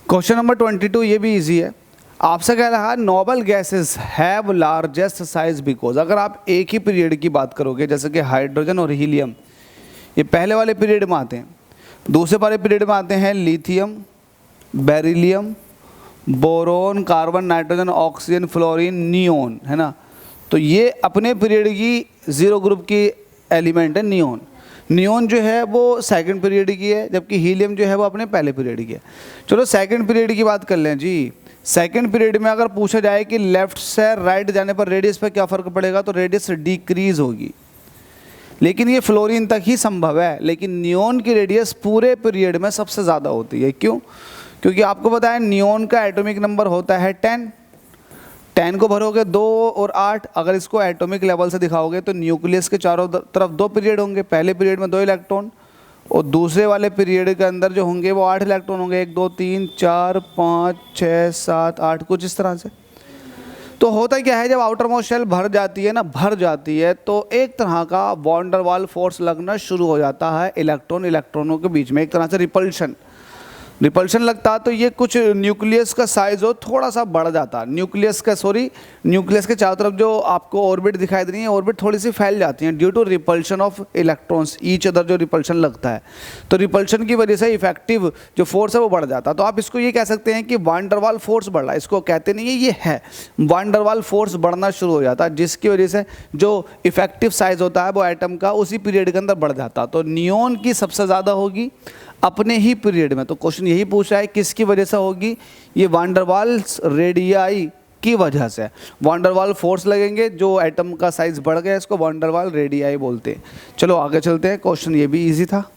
Question number 22 ये भी easy है। आपसे कह रहा है noble gases have largest size because. अगर आप एक ही पीरियड की बात करोगे जैसे कि हाइड्रोजन और हीलियम, ये पहले वाले पीरियड में आते हैं, दूसरे वाले पीरियड में आते हैं lithium, beryllium, boron, carbon, nitrogen, oxygen, fluorine, neon, है ना। तो ये अपने पीरियड की जीरो ग्रुप की एलिमेंट है नियोन। नियोन जो है वो सेकंड पीरियड की है, जबकि हीलियम जो है वो अपने पहले पीरियड की है। चलो सेकंड पीरियड की बात कर लें जी। सेकंड पीरियड में अगर पूछा जाए कि लेफ्ट से राइट जाने पर रेडियस पर क्या फ़र्क पड़ेगा, तो रेडियस डिक्रीज होगी, लेकिन ये फ्लोरीन तक ही संभव है। लेकिन नियोन की रेडियस पूरे पीरियड में सबसे ज़्यादा होती है। क्यों? क्योंकि आपको पता है नियोन का एटॉमिक नंबर होता है 10। 10 को भरोगे 2 और 8, अगर इसको एटॉमिक लेवल से दिखाओगे तो न्यूक्लियस के चारों तरफ 2 पीरियड होंगे। पहले पीरियड में 2 इलेक्ट्रॉन और दूसरे वाले पीरियड के अंदर जो होंगे वो 8 इलेक्ट्रॉन होंगे। 1 2 3 4 5 6 7 8, कुछ इस तरह से। तो होता क्या है, जब आउटर मोस्ट शेल भर जाती है ना, भर जाती है, तो एक तरह का वॉन डर वाल फोर्स लगना शुरू हो जाता है इलेक्ट्रॉन इलेक्ट्रॉनों के बीच में, एक तरह से रिपल्शन लगता है। तो ये कुछ न्यूक्लियस का साइज हो थोड़ा सा बढ़ जाता है। न्यूक्लियस के चारों तरफ जो आपको ऑर्बिट दिखाई दे रही है, ऑर्बिट थोड़ी सी फैल जाती हैं due to repulsion of electrons each other. जो रिपल्शन लगता है तो रिपल्शन की वजह से इफेक्टिव जो फोर्स है वो बढ़ जाता है। तो आप इसको ये कह सकते हैं कि वॉन डर वाल फोर्स बढ़ रहा है। इसको कहते नहीं है, ये है वॉन डर वाल फोर्स बढ़ना शुरू हो जाता है, जिसकी वजह से जो इफेक्टिव साइज होता है वो एटम का उसी पीरियड के अंदर बढ़ जाता है। तो नियोन की सबसे ज़्यादा होगी अपने ही पीरियड में। तो क्वेश्चन यही पूछ रहा है किसकी वजह से होगी, ये वॉन डर वाल्स रेडियाई की वजह से। वॉन डर वाल फोर्स लगेंगे, जो एटम का साइज बढ़ गया, इसको वॉन डर वाल रेडियाई बोलते हैं। चलो आगे चलते हैं, क्वेश्चन ये भी इजी था।